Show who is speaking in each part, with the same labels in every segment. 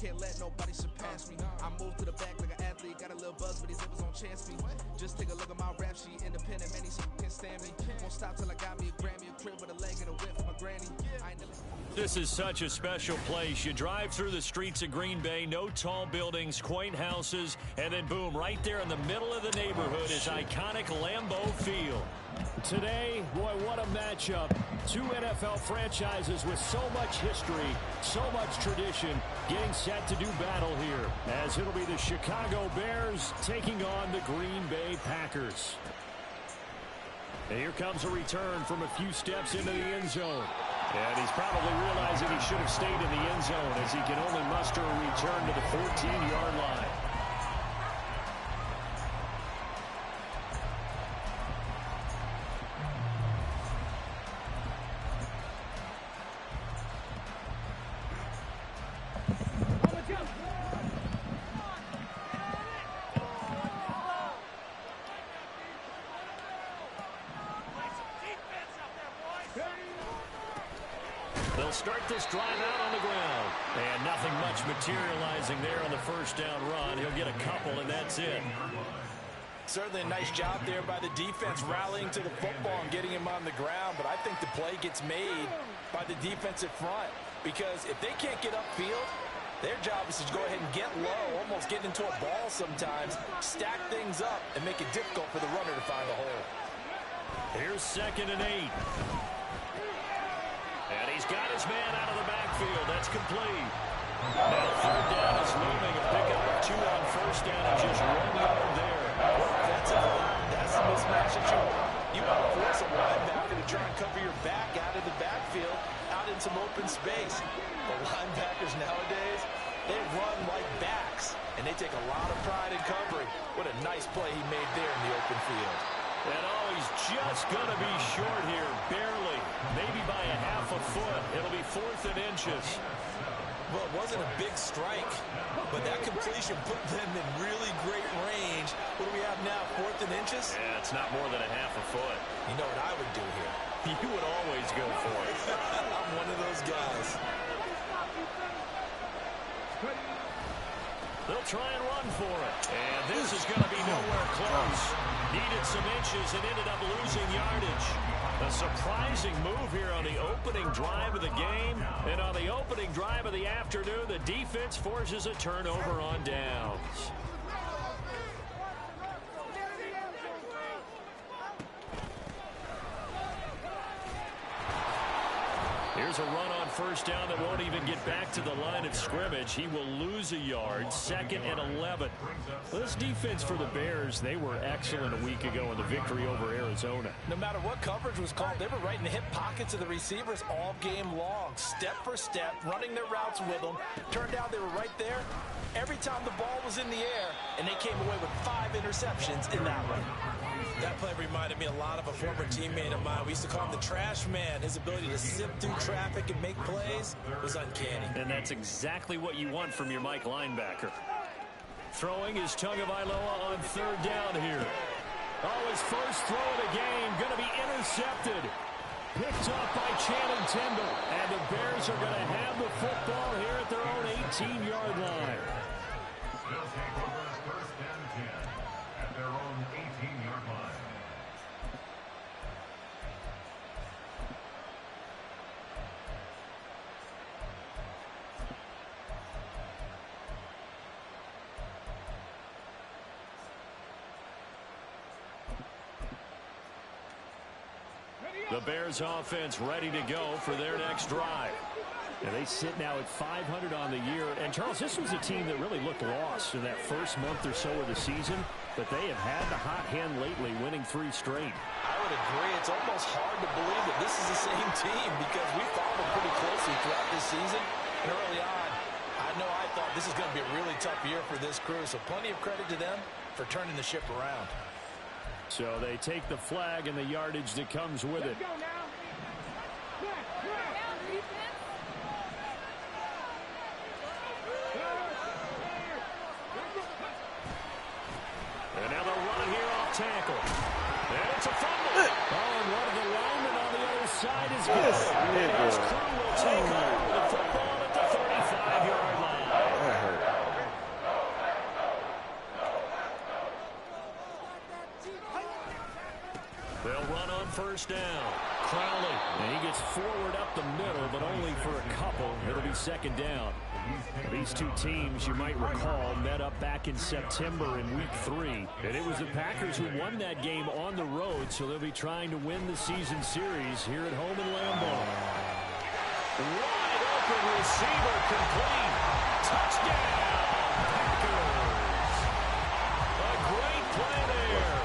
Speaker 1: can't let nobody surpass me. I move to the back like an athlete, got a little buzz, but these zippers don't chance me. Just take a look at my rap sheet, independent, man, these can't stand me. Won't stop till I got me a Grammy, a crib with a leg and a whip for my granny.
Speaker 2: This is such a special place. You drive through the streets of Green Bay, no tall buildings, quaint houses, and then boom, right there in the middle of the neighborhood is iconic Lambeau Field.
Speaker 3: Today, boy, what a matchup. Two NFL franchises with so much history, so much tradition, getting set to do battle here, as it'll be the Chicago Bears taking on the Green Bay Packers. And here comes a return from a few steps into the end zone. And he's probably realizing he should have stayed in the end zone as he can only muster a return to the 14-yard line.
Speaker 2: They'll start this drive out on the ground. And nothing much materializing there on the first down run. He'll get a couple, and that's it.
Speaker 4: Certainly a nice job there by the defense rallying to the football and getting him on the ground. But I think the play gets made by the defensive front. Because if they can't get upfield, their job is to go ahead and get low, almost get into a ball sometimes, stack things up, and make it difficult for the runner to find a hole.
Speaker 2: Here's 2nd and 8. And he's got his man out of the backfield. That's complete. Now 3rd down is looming. A pickup of 2 on 1st down and just 1 yard there.
Speaker 4: Defensively, that's the mismatch that you want. You want to force a linebacker to try and cover your back out of the backfield, out in some open space. The linebackers nowadays, they run like backs, and they take a lot of pride in covering. What a nice play he made there in the open field.
Speaker 2: And oh, he's just going to be short here, barely, maybe by a half a foot. It'll be 4th and inches.
Speaker 4: Well, it wasn't a big strike, but that completion put them in really great range. What do we have now, 4th and inches?
Speaker 2: Yeah, it's not more than a half a foot.
Speaker 4: You know what I would do here?
Speaker 2: You would always go for it.
Speaker 4: I'm one of those guys.
Speaker 2: They'll try and run for it. And this is going to be nowhere close. Needed some inches and ended up losing yardage. A surprising move here on the opening drive of the game. And on the opening drive of the afternoon, the defense forces a turnover on downs. Here's a run on 1st down that won't even get back to the line of scrimmage. He will lose a yard. 2nd and 11. Well, this defense for the Bears, they were excellent a week ago in the victory over Arizona.
Speaker 4: No matter what coverage was called, they were right in the hip pockets of the receivers all game long. Step for step, running their routes with them. Turned out they were right there every time the ball was in the air, and they came away with 5 interceptions in that one. That play reminded me a lot of a former teammate of mine. We used to call him the trash man. His ability to sift through traffic and make plays was uncanny.
Speaker 2: And that's exactly what you want from your Mike linebacker. Throwing is Tagovailoa on 3rd down here. Oh, his first throw of the game going to be intercepted. Picked up by Channing Tindall. And the Bears are going to have the football here at their own 18-yard line. The Bears offense ready to go for their next drive.
Speaker 3: And they sit now at 500 on the year. And, Charles, this was a team that really looked lost in that first month or so of the season. But they have had the hot hand lately, winning 3 straight.
Speaker 4: I would agree. It's almost hard to believe that this is the same team because we followed them pretty closely throughout this season. And early on, I thought this is going to be a really tough year for this crew. So plenty of credit to them for turning the ship around.
Speaker 3: So they take the flag and the yardage that comes with it.
Speaker 2: And now the run here off tackle. And it's a fumble.
Speaker 3: Oh, and one of the linemen on the other side is good. And his crew will take over the football at the 35-yard line. on second down. These two teams, you might recall, met up back in September in Week 3. And it was the Packers who won that game on the road, so they'll be trying to win the season series here at home in Lambeau. Wide open receiver, complete. Touchdown, Packers. A great play there.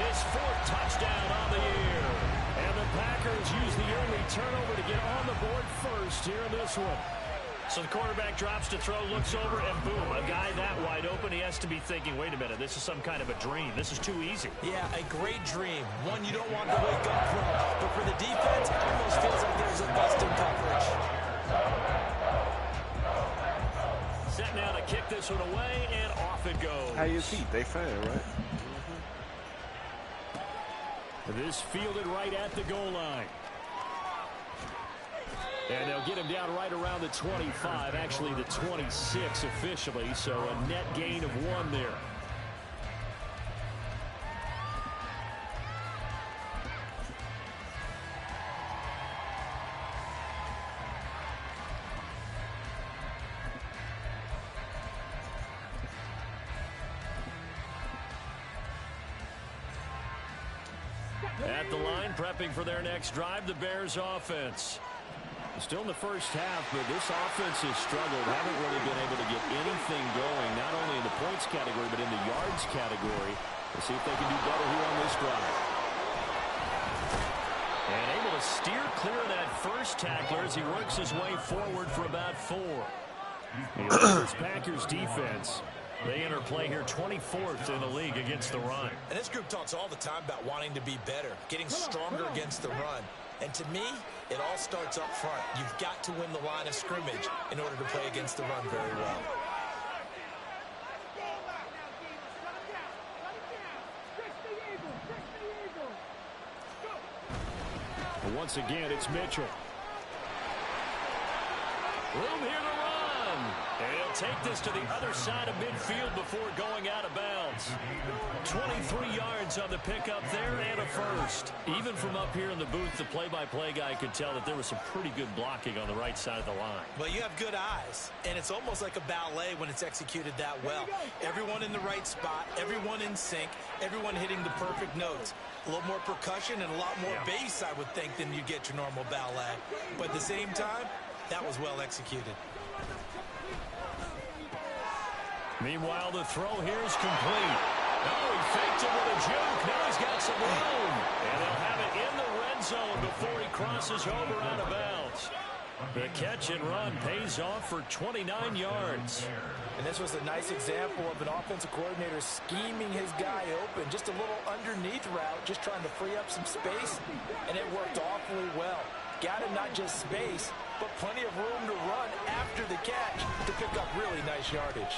Speaker 3: His 4th touchdown on the year. And the Packers use the early turnover to get on the board first here in this one.
Speaker 2: So the quarterback drops to throw, looks over, and boom, a guy that wide open, he has to be thinking, wait a minute, this is some kind of a dream. This is too easy.
Speaker 4: Yeah, a great dream. One you don't want to wake up from. But for the defense, it almost feels like there's a bust in coverage.
Speaker 3: Set now to kick this one away, and off it goes.
Speaker 5: How you feet? They fan, right?
Speaker 3: This fielded right at the goal line. And they'll get him down right around the 25, actually the 26 officially, so a net gain of 1 there. At the line, prepping for their next drive, the Bears offense. Still in the first half, but this offense has struggled. Haven't really been able to get anything going, not only in the points category, but in the yards category. We'll see if they can do better here on this drive. And able to steer clear of that first tackler as he works his way forward for about 4. The Packers defense, they enter play here 24th in the league against the run.
Speaker 4: And this group talks all the time about wanting to be better, getting stronger against the run. And to me, it all starts up front. You've got to win the line of scrimmage in order to play against the run very well.
Speaker 3: But once again, it's Mitchell. Room here to run. And he'll take this to the other side of midfield before going out of bounds. 23 yards on the pickup there and a first. Even from up here in the booth, the play-by-play guy could tell that there was some pretty good blocking on the right side of the line.
Speaker 4: Well, you have good eyes, and it's almost like a ballet when it's executed that well. Everyone in the right spot, everyone in sync, everyone hitting the perfect notes. A little more percussion and a lot more bass, I would think, than you get your normal ballet. But at the same time, that was well executed.
Speaker 3: Meanwhile, the throw here is complete. Oh, he faked it with a juke. Now he's got some room. And they'll have it in the red zone before he crosses over out of bounds. The catch and run pays off for 29 yards.
Speaker 4: And this was a nice example of an offensive coordinator scheming his guy open. Just a little underneath route, just trying to free up some space. And it worked awfully well. Got him not just space, but plenty of room to run after the catch to pick up really nice yardage.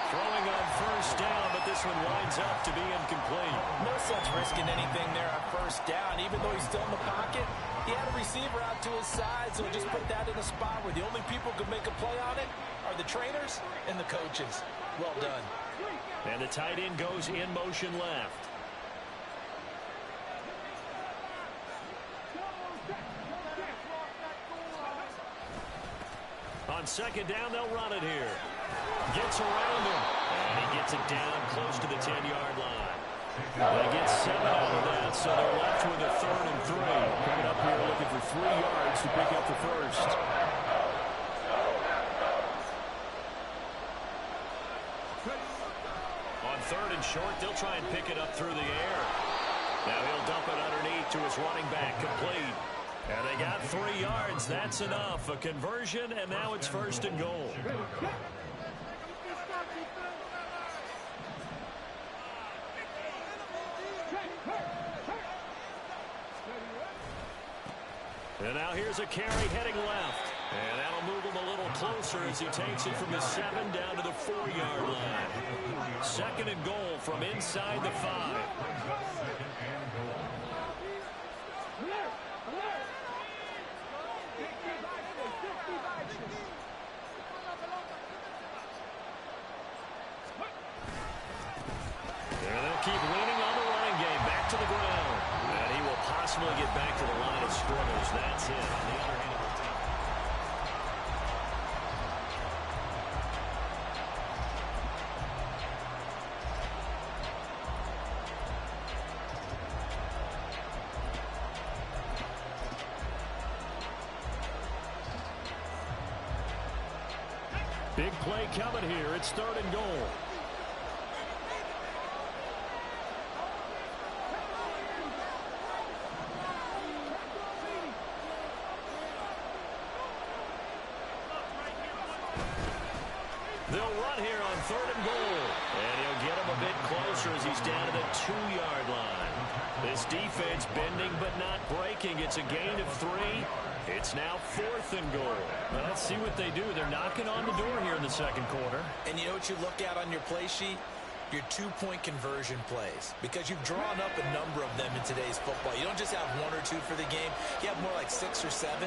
Speaker 3: Throwing on first down, but this one winds up to be incomplete.
Speaker 4: No sense risking anything there on first down. Even though he's still in the pocket, he had a receiver out to his side, so just put that in a spot where the only people who can make a play on it are the trainers and the coaches. Well done.
Speaker 3: And the tight end goes in motion left. On second down, they'll run it here. Gets around him, and he gets it down close to the 10-yard line. They get 7 out of that, so they're left with a 3rd and 3. Coming up here looking for 3 yards to pick up the first. On 3rd and short, they'll try and pick it up through the air. Now he'll dump it underneath to his running back, complete. And they got 3 yards. That's enough. A conversion, and now it's 1st and goal. And now here's a carry heading left. And that'll move him a little closer as he takes it from the 7 down to the 4-yard line. 2nd and goal from inside the 5. Keep leaning on the running game. Back to the ground. And he will possibly get back to the line of scrimmage. That's it. On the other hand, Big play coming here. It's 3rd and goal. They'll run here on 3rd and goal. And he'll get him a bit closer as he's down to the 2-yard line. This defense bending but not breaking. It's a gain of 3. It's now 4th and goal. Well, let's see what they do. They're knocking on the door here in the second quarter.
Speaker 4: And you know what you look at on your play sheet? Your 2-point conversion plays, because you've drawn up a number of them in today's football. You don't just have 1 or 2 for the game. You have more like 6 or 7.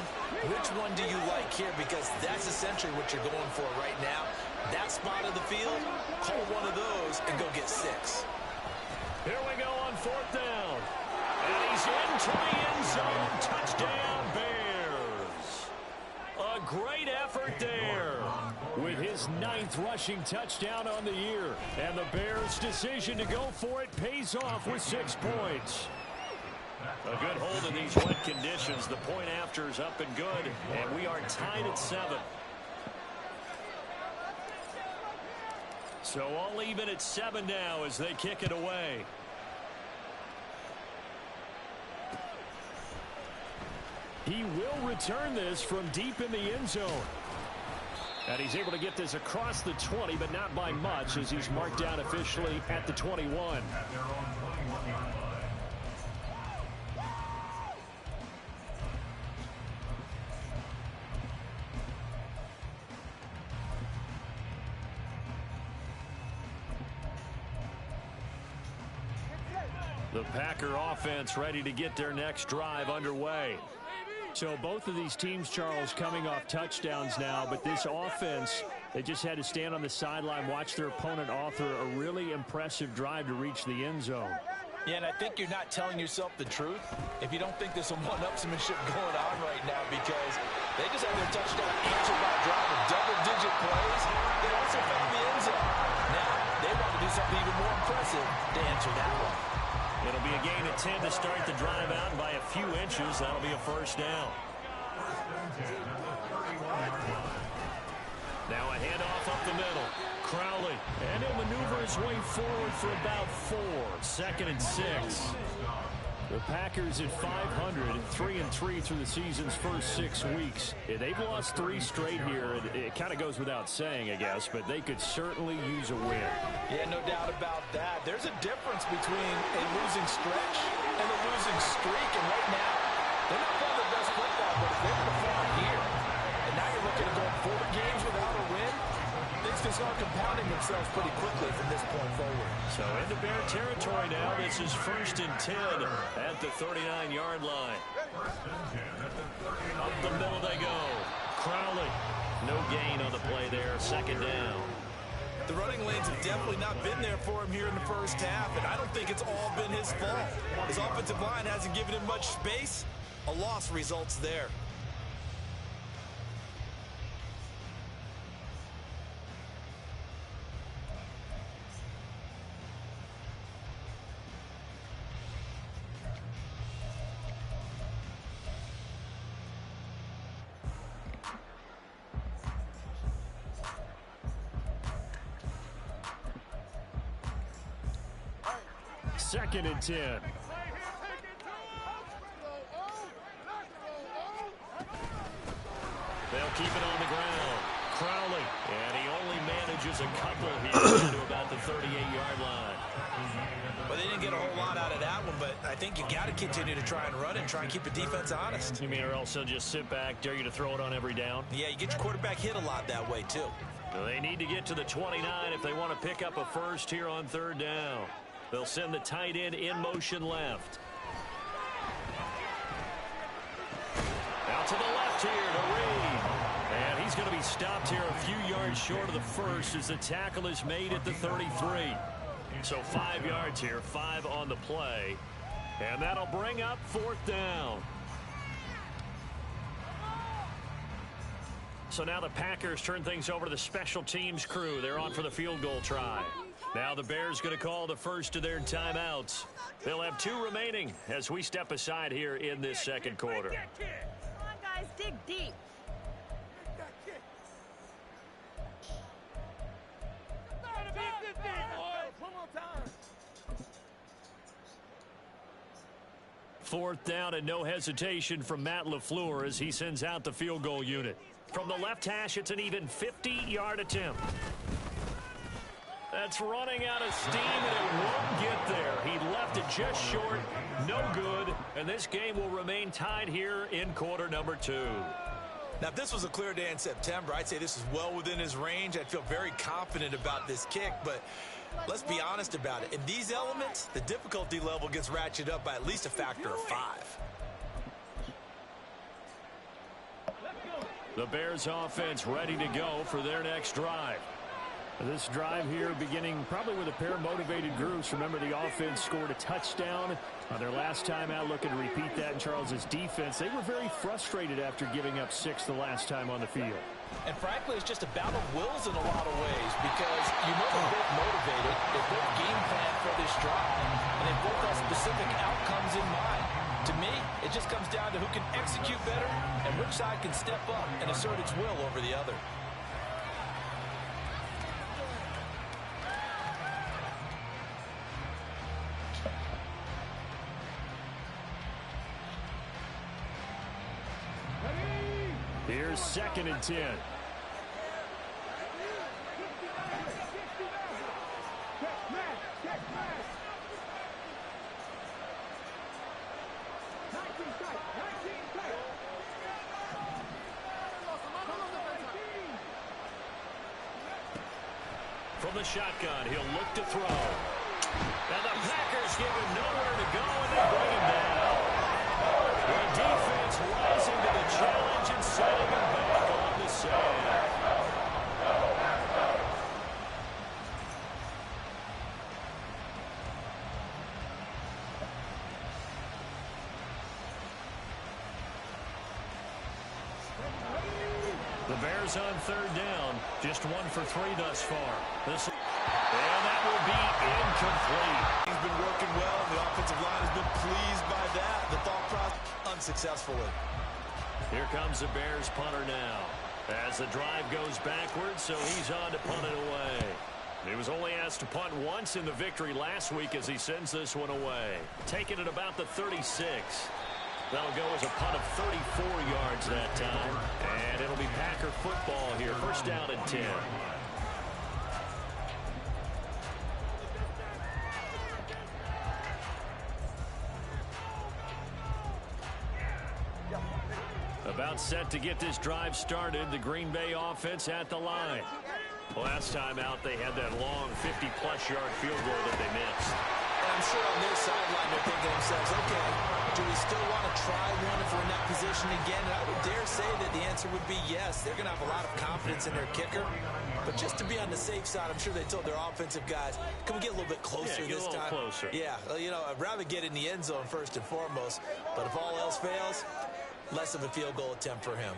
Speaker 4: Which one do you like here? Because that's essentially what you're going for right now. That spot of the field, call one of those and go get 6.
Speaker 3: Here we go on 4th down. And he's into the end zone. Touchdown, Bears. A great effort there with his 9th rushing touchdown on the year. And the Bears' decision to go for it pays off with 6 points. A good hold in these wet conditions. The point after is up and good. And we are tied at 7. So all even at 7 now as they kick it away. He will return this from deep in the end zone. And he's able to get this across the 20, but not by much, as he's marked down officially at the 21. The Packer offense ready to get their next drive underway. So both of these teams, Charles, coming off touchdowns now, but this offense, they just had to stand on the sideline, watch their opponent author a really impressive drive to reach the end zone.
Speaker 4: Yeah, and I think you're not telling yourself the truth if you don't think there's some one-upsmanship going on right now, because they just had their touchdown answered by a drive of double-digit plays. They also found the end zone. Now, they want to do something even more impressive to answer that one.
Speaker 3: It'll be a gain of 10 to start the drive out, and by a few inches, that'll be a 1st down. Now a handoff up the middle. Crowley, and he'll maneuver his way forward for about 4. 2nd and 6. The Packers at 500 and 3-3 through the season's first 6 weeks. They've lost 3 straight here. It kind of goes without saying, I guess, but they could certainly use a win. Yeah, no doubt about that. There's a difference between a losing stretch and a losing streak, and right now, they're not playing their best football, but if they perform here, and now you're looking at going 4 games without a win, things can start compounding themselves pretty quickly from this point forward. So into Bear territory now. This is 1st and 10 at the 39-yard line. Up the middle they go. Crowley. No gain on the play there. 2nd down.
Speaker 4: The running lanes have definitely not been there for him here in the first half, and I don't think it's all been his fault. His offensive line hasn't given him much space. A loss results there.
Speaker 3: Second and 10. They'll keep it on the ground. Crowley, and he only manages a couple here to about the 38-yard line.
Speaker 4: Well, they didn't get a whole lot out of that one, but I think you got to continue to try and run and try and keep the defense honest.
Speaker 3: You mean, or else they'll just sit back, dare you to throw it on every down?
Speaker 4: Yeah, you get your quarterback hit a lot that way, too.
Speaker 3: Well, they need to get to the 29 if they want to pick up a first here on 3rd down. They'll send the tight end in motion left. Out to the left here to Reed. And he's going to be stopped here a few yards short of the first as the tackle is made at the 33. So 5 yards here, 5 on the play. And that'll bring up 4th down. So now the Packers turn things over to the special teams crew. They're on for the field goal try. Now the Bears going to call the first of their timeouts. They'll have 2 remaining as we step aside here in this second quarter.
Speaker 5: Come on, guys, dig deep.
Speaker 2: Fourth down and no hesitation from Matt LaFleur as he sends out the field goal unit. From the left hash, it's an even 50-yard attempt. That's running out of steam, and it won't get there. He left it just short, no good, and this game will remain tied here in quarter number 2.
Speaker 4: Now, if this was a clear day in September, I'd say this is well within his range. I'd feel very confident about this kick, but let's be honest about it. In these elements, the difficulty level gets ratcheted up by at least a factor of 5.
Speaker 2: The Bears offense ready to go for their next drive. This drive here beginning probably with a pair of motivated groups. Remember, the offense scored a touchdown on their last time out, looking to repeat that in Charles's defense. They were very frustrated after giving up 6 the last time on the field.
Speaker 4: And frankly, it's just a battle of wills in a lot of ways because you know they're both motivated, they both game plan for this drive, and they both have specific outcomes in mind. To me, it just comes down to who can execute better and which side can step up and assert its will over the other.
Speaker 2: Here's 2nd and 10. From the shotgun, he'll look to throw. And the Packers give him nowhere to go, and they bring him down. The defense rising to the challenge and setting him back on the sand. The Bears on 3rd down, just 1 for 3 thus far. And that will be incomplete.
Speaker 4: He's been working well, and the offensive line has been pleased by that. The thought process unsuccessfully.
Speaker 2: Here comes the Bears punter now. As the drive goes backwards, so he's on to punt it away. He was only asked to punt once in the victory last week as he sends this one away. Taking it about the 36. That'll go as a punt of 34 yards that time. And it'll be Packer football here. 1st down and 10. About set to get this drive started. The Green Bay offense at the line. Last time out, they had that long 50-plus yard field goal that they missed.
Speaker 4: And I'm sure on their sideline they're thinking to themselves, okay, do we still want to try one if we're in that position again? And I would dare say that the answer would be yes. They're going to have a lot of confidence in their kicker. But just to be on the safe side, I'm sure they told their offensive guys, can we get a little bit closer this time?
Speaker 2: Closer.
Speaker 4: Yeah, you know, I'd rather get in the end zone first and foremost. But if all else fails, less of a field goal attempt for him.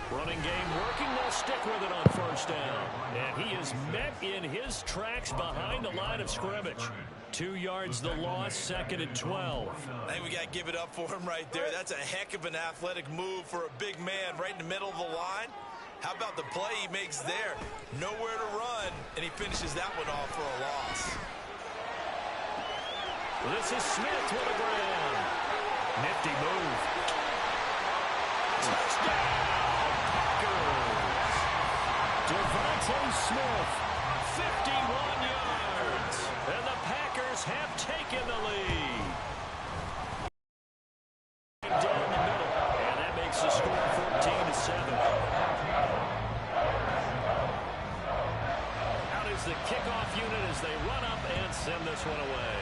Speaker 2: Running game working. They'll stick with it on 1st down. And he is met in his tracks behind the line of scrimmage. 2 yards the loss, 2nd and 12.
Speaker 4: I think we got to give it up for him right there. That's a heck of an athletic move for a big man right in the middle of the line. How about the play he makes there? Nowhere to run, and he finishes that one off for a loss.
Speaker 2: This is Smith with a grab. Nifty move. Touchdown, Packers. Devontae Smith, 51 yards. And the Packers have taken the lead. Down the middle, and that makes the score 14-7. Out is the kickoff unit as they run up and send this one away.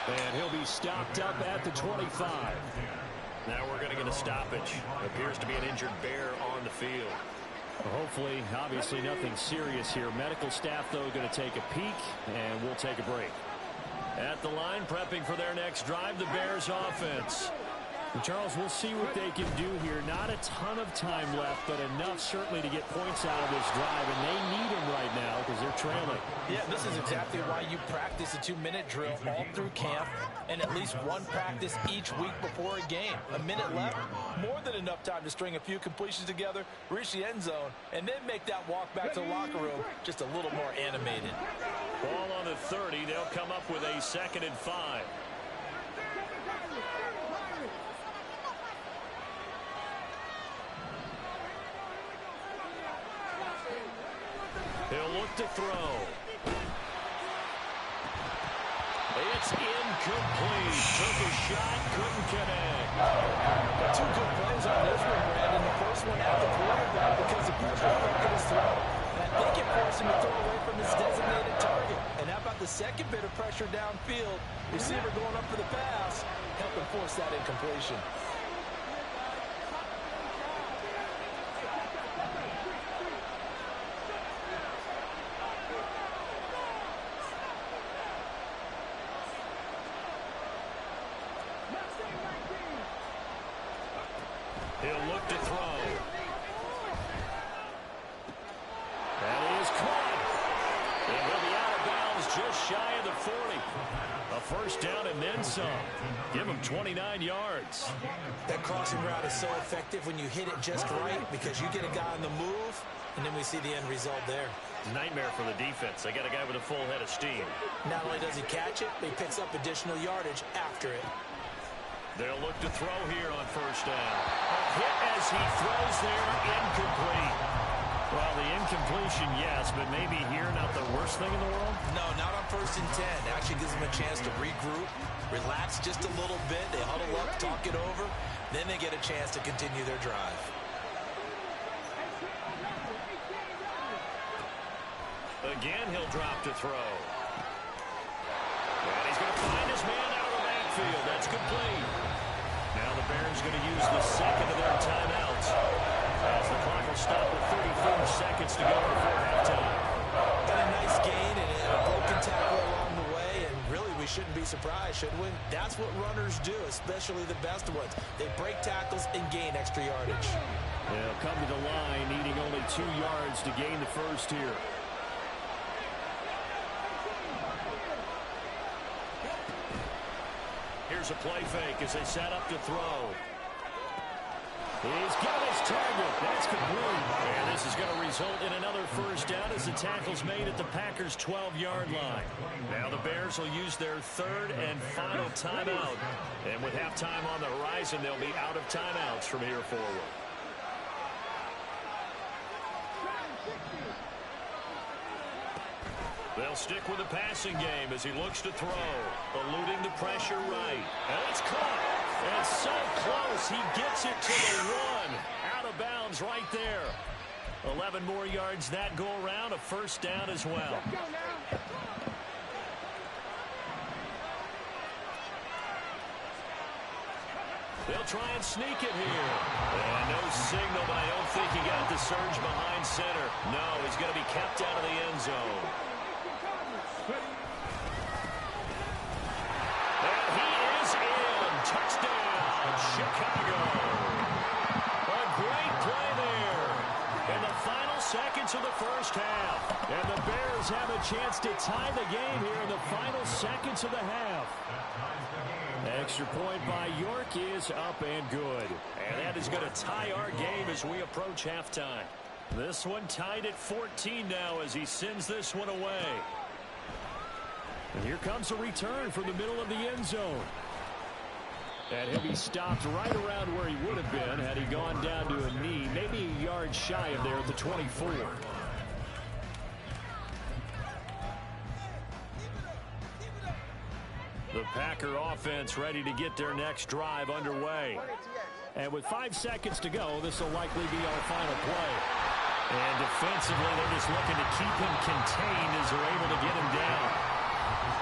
Speaker 2: And he'll be stopped up at the 25. Now we're going to get a stoppage. Appears to be an injured Bear on the field. Well, hopefully, obviously nothing serious here. Medical staff, though, going to take a peek, and we'll take a break. At the line, prepping for their next drive, the Bears offense.
Speaker 3: And Charles, we'll see what they can do here. Not a ton of time left, but enough certainly to get points out of this drive, and they need them right now because they're trailing.
Speaker 4: Yeah, this is exactly why you practice a 2-minute drill all through camp and at least one practice each week before a game. A minute left, more than enough time to string a few completions together, reach the end zone, and then make that walk back to the locker room just a little more animated.
Speaker 2: Ball on the 30. They'll come up with a 2nd and 5. He'll look to throw. It's incomplete. Took a shot, couldn't connect.
Speaker 4: Two good plays on this one, Brandon. The first one at the quarterback because the pressure affected his throw. And I think it forced him to throw away from his designated target. And how about the second bit of pressure downfield? Receiver going up for the pass, helping force that incompletion.
Speaker 2: He'll look to throw. That is caught. And he'll be out of bounds just shy of the 40. A first down and then some. Give him 29 yards.
Speaker 4: That crossing route is so effective when you hit it just right because you get a guy on the move, and then we see the end result there.
Speaker 2: Nightmare for the defense. They got a guy with a full head of steam.
Speaker 4: Not only does he catch it, but he picks up additional yardage after it.
Speaker 2: They'll look to throw here on first down. A hit as he throws there, incomplete. Well, the incompletion, yes, but maybe here not the worst thing in the world?
Speaker 4: No, not on 1st and 10. Actually gives them a chance to regroup, relax just a little bit. They huddle up, talk it over. Then they get a chance to continue their drive.
Speaker 2: Again, he'll drop to throw. And he's going to find his man out of the backfield. That's complete. Now the Bears going to use the second of their timeouts as the clock will stop with 34 seconds to go before halftime.
Speaker 4: Got a nice gain and a broken tackle along the way, and really we shouldn't be surprised, should we? That's what runners do, especially the best ones. They break tackles and gain extra yardage.
Speaker 3: They'll come to the line needing only 2 yards to gain the first here.
Speaker 2: Here's a play fake as they set up to throw. He's got his target. That's complete. And this is going to result in another first down as the tackle's made at the Packers' 12-yard line. Now the Bears will use their 3rd and final timeout. And with halftime on the horizon, they'll be out of timeouts from here forward. They'll stick with the passing game as he looks to throw. Eluding the pressure right. And it's caught. And so close. He gets it to the 1. Out of bounds right there. 11 more yards that go around. A first down as well. They'll try and sneak it here. And no signal, but I don't think he got the surge behind center. No, he's going to be kept out of the end zone. And he is in. Touchdown, Chicago. A great play there. In the final seconds of the first half. And the Bears have a chance to tie the game here in the final seconds of the half. Extra point by York is up and good. And that is going to tie our game as we approach halftime. This one tied at 14 now as he sends this one away.
Speaker 3: And here comes a return from the middle of the end zone. And he'll be stopped right around where he would have been had he gone down to a knee, maybe a yard shy of there at the 24.
Speaker 2: The Packer offense ready to get their next drive underway.
Speaker 3: And with 5 seconds to go, this will likely be our final play.
Speaker 2: And defensively, they're just looking to keep him contained as they're able to get him down.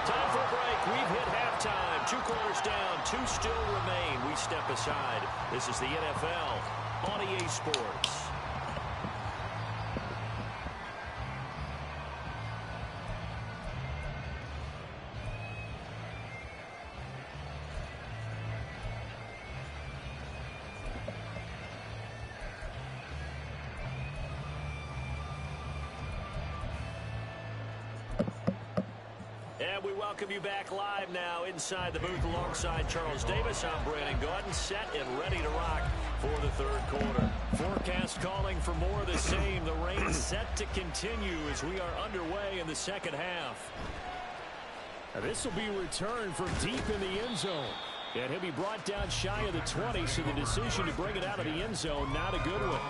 Speaker 2: Time for a break. We've hit halftime. 2 quarters down. 2 still remain. We step aside. This is the NFL on EA Sports. And we welcome you back live now inside the booth alongside Charles Davis. I'm Brandon Gaudin, set and ready to rock for the third quarter. Forecast calling for more of the same. The rain set to continue as we are underway in the second half.
Speaker 3: Now this will be returned from deep in the end zone. And he'll be brought down shy of the 20, so the decision to bring it out of the end zone, not a good one.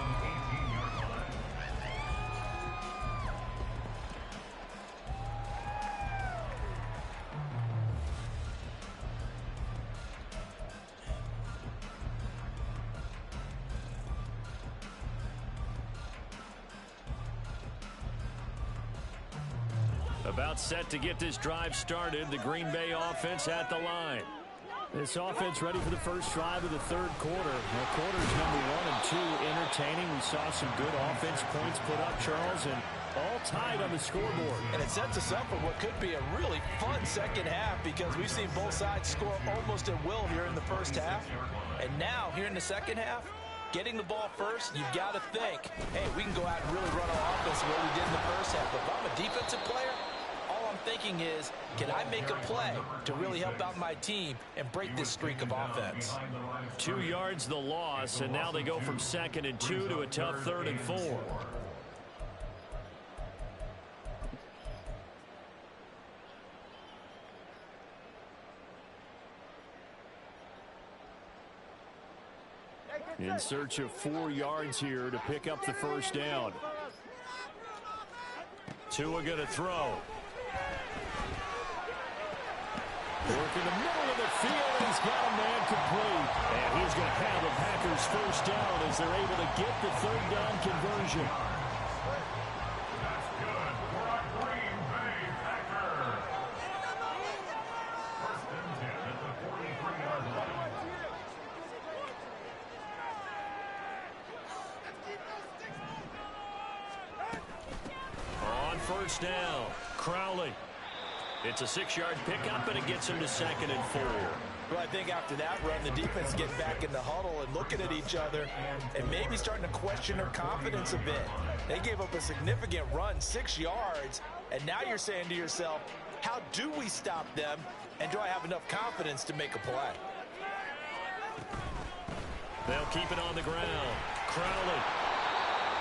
Speaker 2: About set to get this drive started. The Green Bay offense at the line.
Speaker 3: This offense ready for the first drive of the third quarter. Now, quarters number 1 and 2 entertaining. We saw some good offense points put up, Charles, and all tied on the scoreboard.
Speaker 4: And it sets us up for what could be a really fun second half because we've seen both sides score almost at will here in the first half. And now, here in the second half, getting the ball first, you've got to think, hey, we can go out and really run our offense the way we did in the first half. But if I'm a defensive player, all I'm thinking is, can I make a play to really help out my team and break this streak of offense?
Speaker 2: 2 yards the loss, and now they go from 2nd and 2 to a tough 3rd and 4.
Speaker 3: In search of 4 yards here to pick up the first down.
Speaker 2: Tua going to throw.
Speaker 3: Work in the middle of the field, and he's got a man complete. And he's going to have the Packers first down as they're able to get the third down conversion.
Speaker 5: That's good for a Green Bay Packer. First and 10 at the 43-yard line.
Speaker 2: On first down, Crowley. It's a 6-yard pickup, and it gets him to 2nd and 4.
Speaker 4: Well, I think after that run, the defense get back in the huddle and looking at each other and maybe starting to question their confidence a bit. They gave up a significant run, 6 yards, and now you're saying to yourself, how do we stop them, and do I have enough confidence to make a play?
Speaker 2: They'll keep it on the ground. Crowley.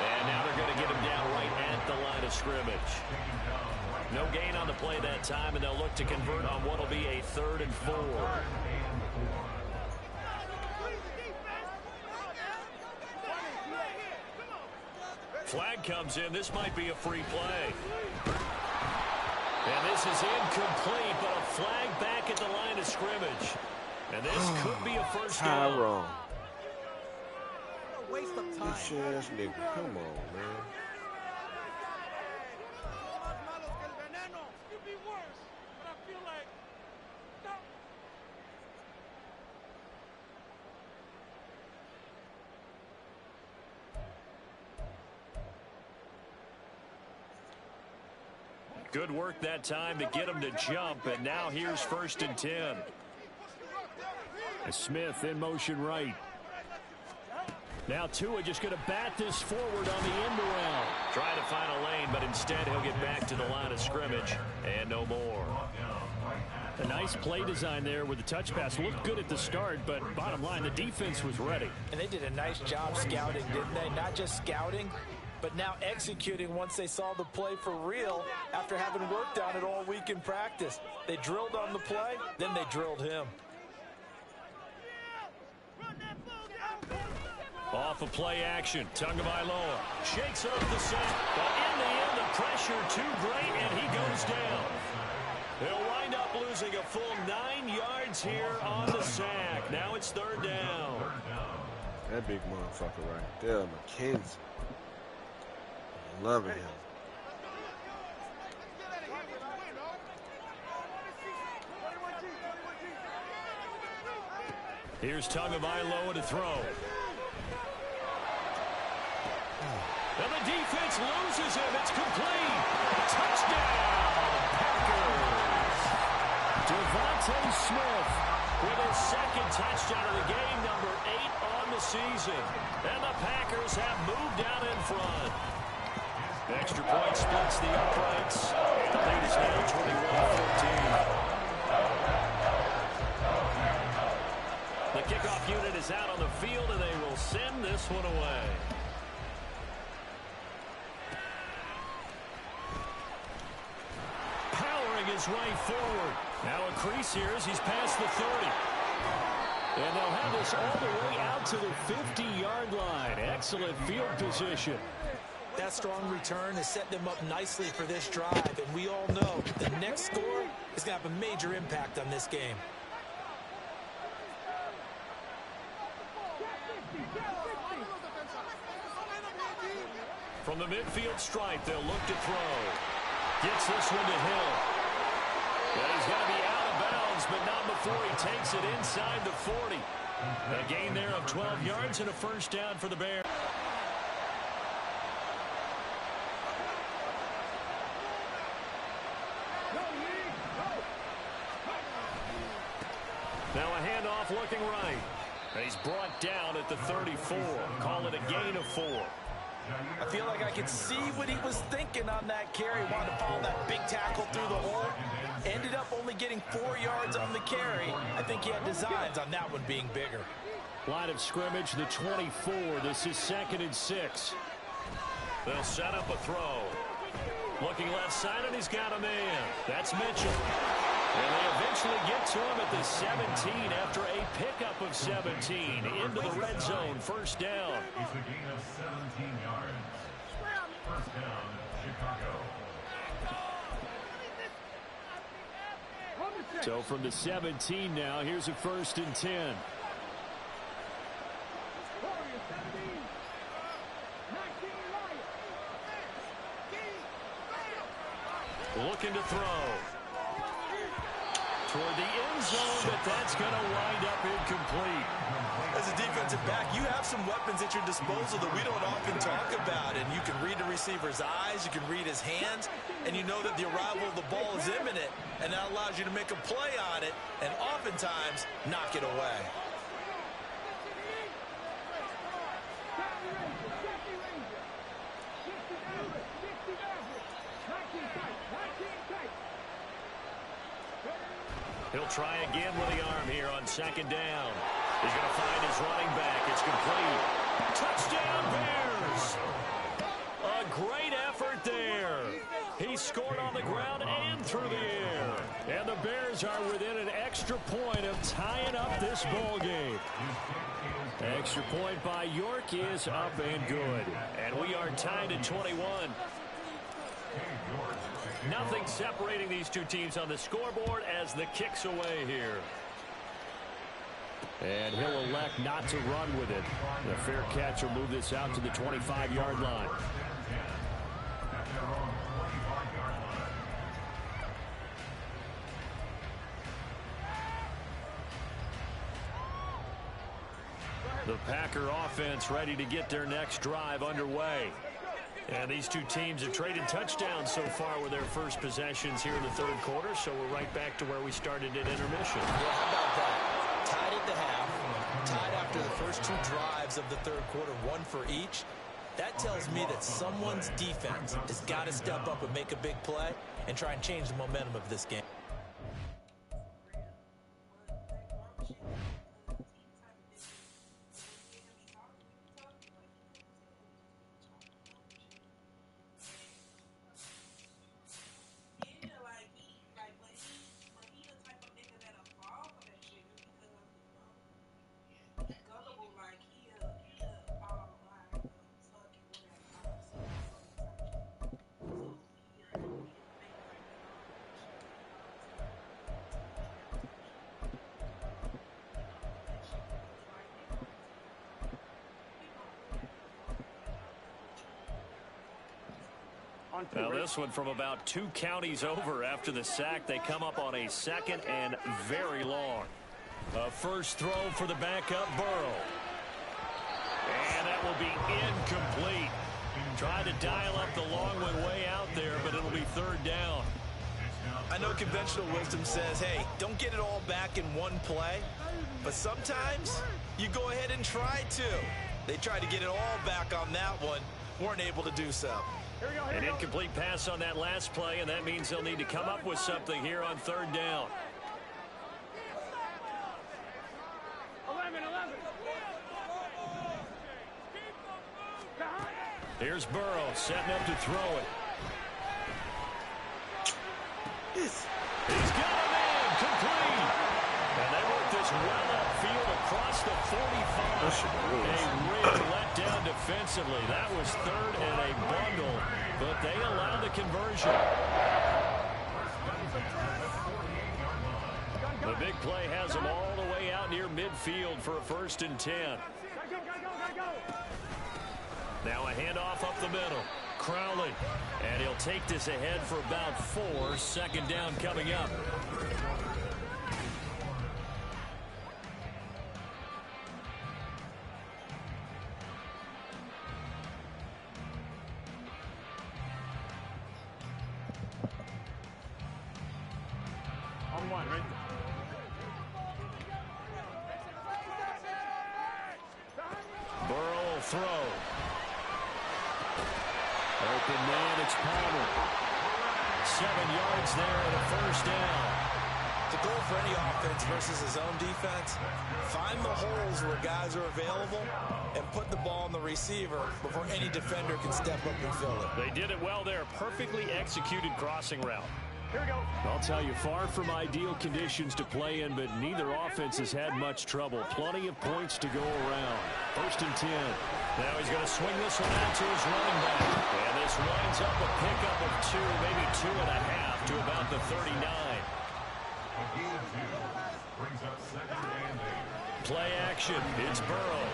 Speaker 2: And now they're going to get him down right at the line of scrimmage. No gain on the play that time, and they'll look to convert on what will be a 3rd and 4. Flag comes in. This might be a free play. And this is incomplete, but a flag back at the line of scrimmage. And this could be a first down.
Speaker 6: Tyrone.
Speaker 1: Waste of time.
Speaker 6: Bitch ass nigga. Come on, man.
Speaker 2: Good work that time to get him to jump, and now here's 1st and 10.
Speaker 3: Smith in motion right. Now Tua just going to bat this forward on the end around.
Speaker 2: Trying to find a lane, but instead he'll get back to the line of scrimmage, and no more.
Speaker 3: A nice play design there with the touch pass. Looked good at the start, but bottom line, the defense was ready.
Speaker 4: And they did a nice job scouting, didn't they? Not just scouting, but now executing once they saw the play for real after having worked on it all week in practice. They drilled on the play, then they drilled him.
Speaker 2: Off of play action, Tagovailoa shakes off the sack, but in the end, the pressure too great, and he goes down. They'll wind up losing a full 9 yards here on the sack. Now it's 3rd down.
Speaker 6: That big motherfucker right there, McKenzie. Loving him.
Speaker 2: Here's Tagovailoa to throw. And the defense loses him. It's complete. Touchdown, Packers.
Speaker 3: Devontae Smith
Speaker 2: with his 2nd touchdown of the game, number 8 on the season. And the Packers have moved down in front. Extra point splits the uprights.
Speaker 3: The lead is now 21-14. The kickoff unit is out on the field, and they will send this one away. Powering his way forward. Now a crease here as he's past the 30. And they'll have this all the way out to the 50-yard line. Excellent field position.
Speaker 4: That strong return has set them up nicely for this drive, and we all know the next score is going to have a major impact on this game.
Speaker 3: From the midfield stripe, they'll look to throw. Gets this one to Hill. But he's going to be out of bounds, but not before he takes it inside the 40. A gain there of 12 yards and a first down for the Bears. Now a handoff looking right. He's brought down at the 34. Call it a gain of 4.
Speaker 4: I feel like I could see what he was thinking on that carry. Wanted to follow that big tackle through the hole. Ended up only getting 4 yards on the carry. I think he had designs on that one being bigger.
Speaker 3: Line of scrimmage, the 24. This is 2nd and 6. They'll set up a throw. Looking left side, and he's got a man. That's Mitchell. And they eventually get to him at the 17 after a pickup of 17 into the red zone. First down.
Speaker 5: It's a gain of 17 yards. First down, Chicago.
Speaker 3: So from the 17 now, here's a 1st and 10. Looking to throw. Toward the end zone, but that's going to wind up incomplete.
Speaker 4: As a defensive back, you have some weapons at your disposal that we don't often talk about. And you can read the receiver's eyes, you can read his hands, and you know that the arrival of the ball is imminent, and that allows you to make a play on it and oftentimes knock it away.
Speaker 3: He'll try again with the arm here on 2nd down. He's going to find his running back. It's complete. Touchdown, Bears! A great effort there. He scored on the ground and through the air. And the Bears are within an extra point of tying up this ball game. Extra point by York is up and good. And we are tied at 21. Nothing separating these two teams on the scoreboard as the kick's away here. And he'll elect not to run with it. The fair catch will move this out to the 25-yard line. The Packer offense ready to get their next drive underway. And these two teams have traded touchdowns so far with their first possessions here in the 3rd quarter, so we're right back to where we started at intermission.
Speaker 4: Yeah, how about that? Tied at the half, tied after the first 2 drives of the 3rd quarter, 1 for each. That tells me that someone's defense has got to step up and make a big play and try and change the momentum of this game.
Speaker 3: Now this one from about 2 counties over after the sack. They come up on a 2nd and very long. A first throw for the backup Burrow. And that will be incomplete. Trying to dial up the long one way out there, but it'll be 3rd down.
Speaker 4: I know conventional wisdom says, hey, don't get it all back in one play. But sometimes you go ahead and try to. They tried to get it all back on that one. Weren't able to do so.
Speaker 2: An incomplete pass on that last play, and that means they'll need to come up with something here on third down.
Speaker 3: 11.
Speaker 2: Here's Burrow setting up to throw it. He's got a man complete. And they work this well upfield across the 45. A real letdown defensively. That was third and a bundle, but they allowed the conversion. The big play has them all the way out near midfield for a 1st and 10. Now a handoff up the middle. Crowley. And he'll take this ahead for about 4. 2nd down coming up.
Speaker 3: On 1, right?
Speaker 2: Burrow will throw. Open man, it's Palmer. 7 yards there and a 1st down.
Speaker 4: The goal for any offense versus his own defense, find the holes where guys are available and put the ball on the receiver before any defender can step up and fill it.
Speaker 2: They did it well there. Perfectly executed crossing route.
Speaker 3: Here we go.
Speaker 2: I'll tell you, far from ideal conditions to play in, but neither offense has had much trouble. Plenty of points to go around. 1st and 10. Now he's going to swing this one out to his running back. And this winds up a pickup of 2, maybe 2.5 to about the 39. Play action. It's Burrow.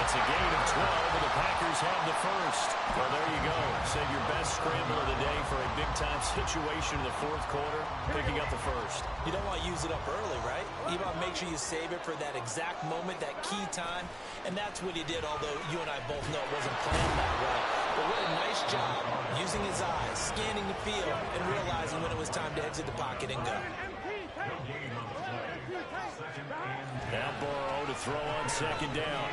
Speaker 2: It's a gain of 12, and the Packers have the 1st. Well, there you go. Save your best scramble of the day for a big-time situation in the 4th quarter, picking up the 1st.
Speaker 4: You don't want to use it up early, right? You want to make sure you save it for that exact moment, that key time, and that's what he did, although you and I both know it wasn't planned that way. But what a nice job using his eyes, scanning the field, and realizing when it was time to exit the pocket and go.
Speaker 2: Now Burrow to throw on 2nd down.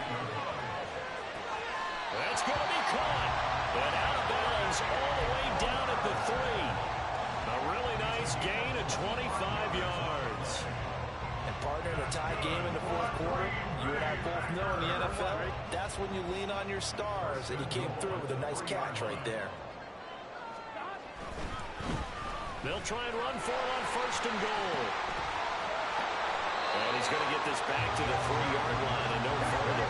Speaker 2: That's going to be caught. And out of bounds all the way down at the 3. A really nice gain of 25 yards.
Speaker 4: And partner, in a tie game in the 4th quarter, you and I both know in the NFL, that's when you lean on your stars, and he came through with a nice catch right there.
Speaker 2: They'll try and run for it on 1st and goal. And he's going to get this back to the 3-yard line and no further.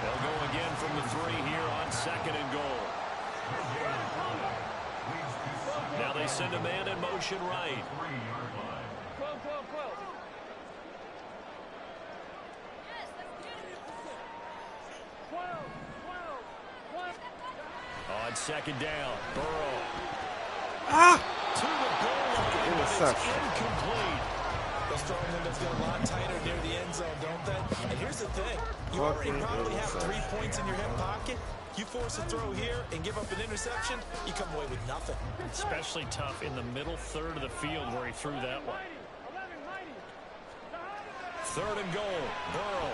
Speaker 2: They'll go again from the 3 here on 2nd and goal. Now they send a man in motion right.
Speaker 3: 12.
Speaker 2: On 2nd down, Burrow. To the goal line, but it's incomplete.
Speaker 4: Those throwing windows get a lot tighter near the end zone, don't they? And here's the thing. You already probably have 3 points in your hip pocket. You force a throw here and give up an interception, you come away with nothing.
Speaker 2: Especially tough in the middle third of the field where he threw that one. 3rd and goal, Burrow.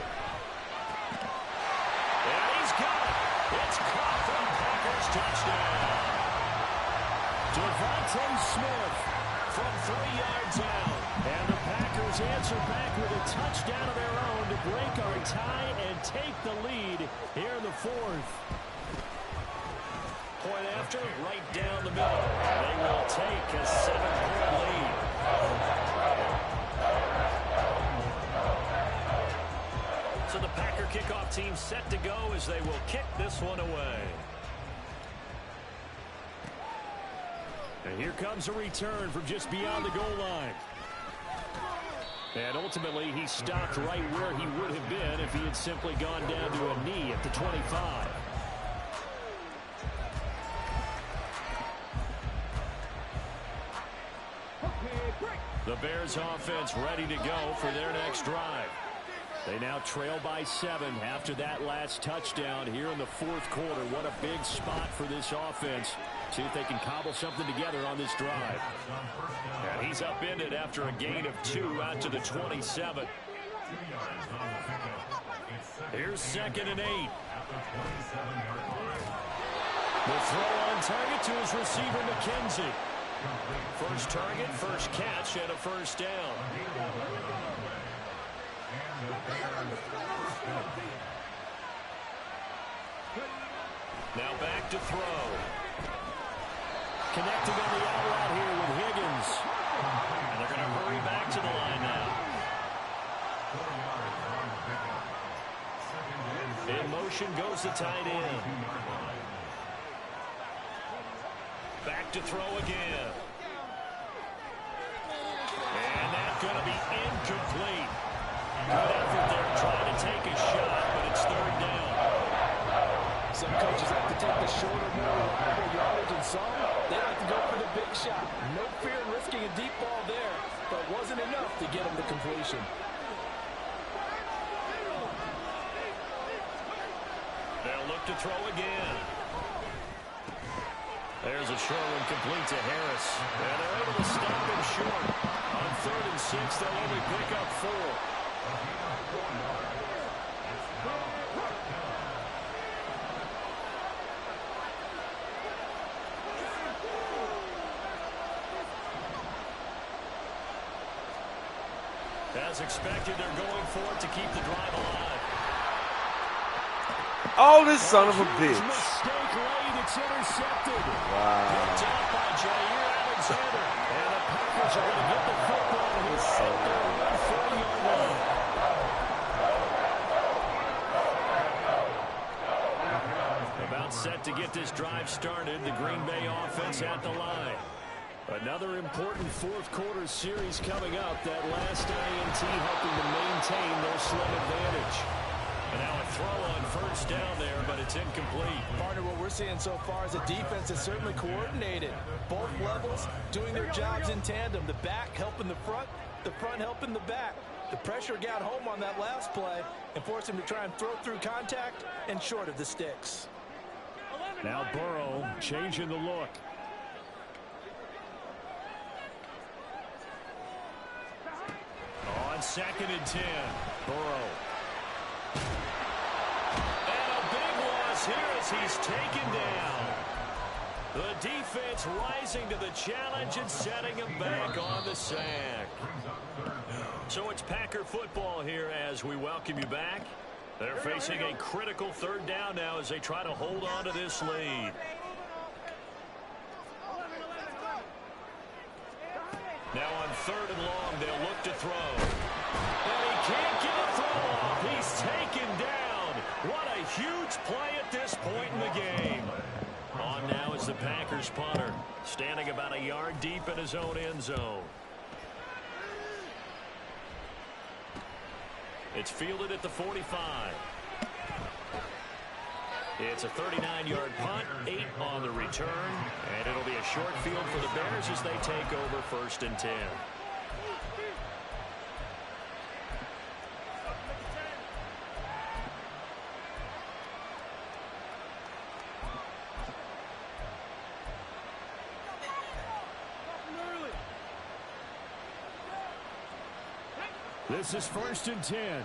Speaker 2: And he's got it. It's caught for the Packers touchdown. Devontae Smith from 3 yards out. And the Packers answer back with a touchdown of their own to break our tie and take the lead here in the 4th. Point after, right down the middle. They will take a 7-point lead. So the Packer kickoff team set to go as they will kick this one away. And here comes a return from just beyond the goal line. And ultimately, he stopped right where he would have been if he had simply gone down to a knee at the 25. The Bears offense ready to go for their next drive.
Speaker 3: They now trail by 7 after that last touchdown here in the fourth quarter. What a big spot for this offense. See if they can cobble something together on this drive.
Speaker 2: And he's upended after a gain of 2 out to the 27. Here's 2nd and 8. The throw on target to his receiver, McKenzie. First target, first catch, and a first down. Now back to throw.
Speaker 3: Connecting on the out route here with Higgins.
Speaker 2: And they're going to hurry back to the line now. In motion goes the tight end. Back to throw again. And that's going to be incomplete. Good effort there trying to take a shot, but it's 3rd down.
Speaker 4: Some coaches like to take the shorter, more reliable yardage, and some, they like to go for the big shot. No fear in risking a deep ball there, but wasn't enough to get him to completion.
Speaker 2: They'll look to throw again. There's a short one complete to Harris. And they're able to stop him short. On 3rd and 6, they'll only pick up 4. As expected, they're going for it to keep the drive alive.
Speaker 6: Oh, this son of a bitch.
Speaker 3: Mistake late. It's intercepted.
Speaker 6: Wow.
Speaker 2: Picked up by Jair Alexander. And the Packers are going to get the football here at their 140-yard line. About set to get this drive started. The Green Bay offense at the line.
Speaker 3: Another important fourth quarter series coming up. That last INT helping to maintain their slim advantage.
Speaker 2: And now a throw on first down there, but it's incomplete.
Speaker 4: Partner, what we're seeing so far is the defense is certainly coordinated. Both levels doing their jobs in tandem. The back helping the front helping the back. The pressure got home on that last play and forced him to try and throw through contact and short of the sticks.
Speaker 3: Now Burrow changing the look.
Speaker 2: On 2nd and 10, Burrow. And a big loss here as he's taken down. The defense rising to the challenge and setting him back on the sack. So it's Packer football here as we welcome you back. They're facing a critical 3rd down now as they try to hold on to this lead. Now on 3rd and long, they'll look to throw. And he can't get a throw off. He's taken down. What a huge play at this point in the game. On now is the Packers punter, standing about a yard deep in his own end zone. It's fielded at the 45. It's a 39-yard punt, 8 on the return, and it'll be a short field for the Bears as they take over 1st and 10.
Speaker 3: This is 1st and 10.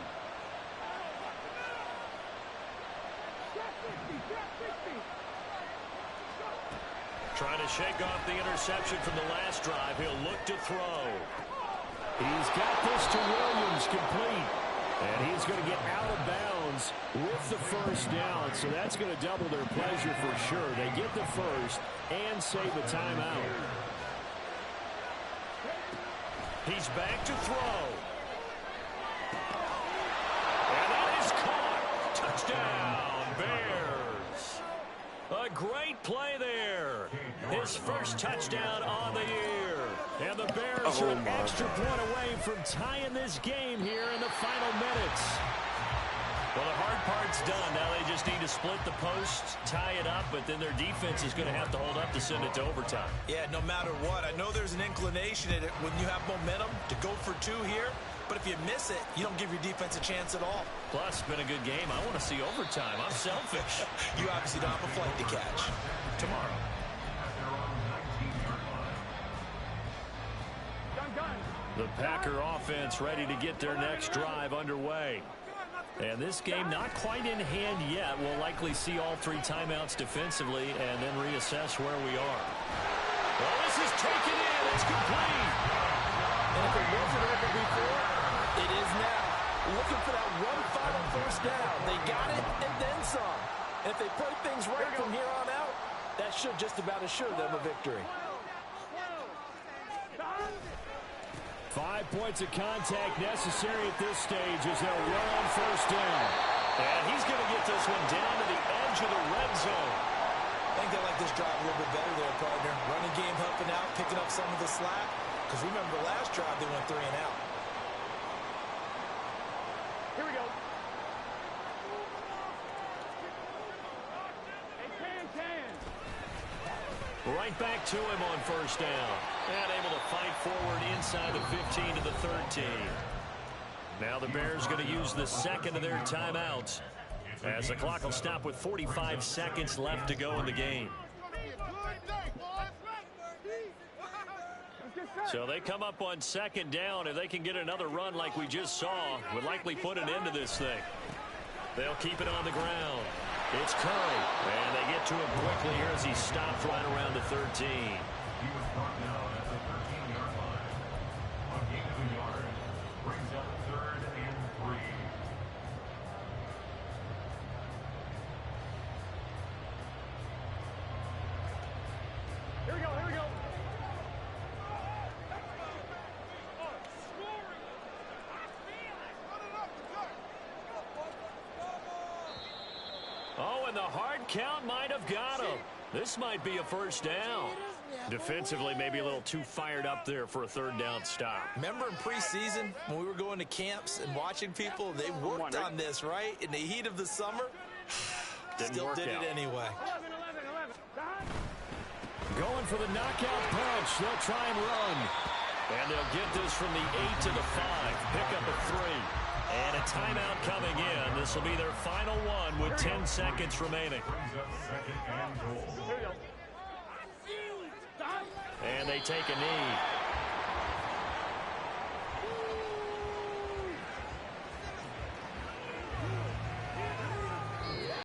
Speaker 2: Trying to shake off the interception from the last drive. He'll look to throw.
Speaker 3: He's got this to Williams complete. And he's going to get out of bounds with the first down. So that's going to double their pleasure for sure. They get the first and save a timeout.
Speaker 2: He's back to throw. And that is caught. Touchdown, Bears. A great play there. His first touchdown on the year. And the Bears are an extra point away from tying this game here in the final minutes. Well, the hard part's done. Now they just need to split the posts, tie it up, but then their defense is going to have to hold up to send it to overtime.
Speaker 4: Yeah, no matter what. I know there's an inclination in it when you have momentum to go for 2 here, But if you miss it, you don't give your defense a chance at all.
Speaker 2: Plus, it's been a good game. I want to see overtime. I'm selfish.
Speaker 4: You obviously don't have a flight to catch.
Speaker 2: Tomorrow. The Packer offense ready to get their next drive underway. And this game not quite in hand yet. We'll likely see all 3 timeouts defensively and then reassess where we are. Well, this is taken in. It's complete.
Speaker 4: And if it wasn't over before, it is now. Looking for that one final first down. They got it and then some. And if they play things right from here on out, that should just about assure them a victory.
Speaker 3: 5 points of contact necessary at this stage as they'll run on first down.
Speaker 2: And he's going to get this one down to the edge of the red zone.
Speaker 4: I think they like this drive a little bit better there, partner. Running game helping out, picking up some of the slack. Because remember the last drive, they went 3 and out.
Speaker 7: Here we go.
Speaker 2: Right back to him on first down. And able to fight forward inside the 15 to the 13. Now the Bears going to use the second of their timeouts as the clock will stop with 45 seconds left to go in the game. So they come up on second down. If they can get another run like we just saw, would likely put an end to this thing. They'll keep it on the ground. It's Curry, and they get to him quickly here as he stopped right around the 13.
Speaker 5: He was brought down at the 13-yard line. A gain of a yard brings up 3rd and 3.
Speaker 7: Here we go, here we go.
Speaker 2: Oh, and the hard count might have got him. This might be a first down. Defensively, maybe a little too fired up there for a 3rd down stop.
Speaker 4: Remember in preseason when we were going to camps and watching people, they worked on this, right? In the heat of the summer, still did it anyway.
Speaker 7: 11.
Speaker 3: Going for the knockout punch. They'll try and run.
Speaker 2: And they'll get this from the 8 to the 5. Pick up a 3. And a timeout coming in. This will be their final one with 10 seconds remaining.
Speaker 5: Brings up 2nd and goal.
Speaker 7: Here we go.
Speaker 2: And they take a knee.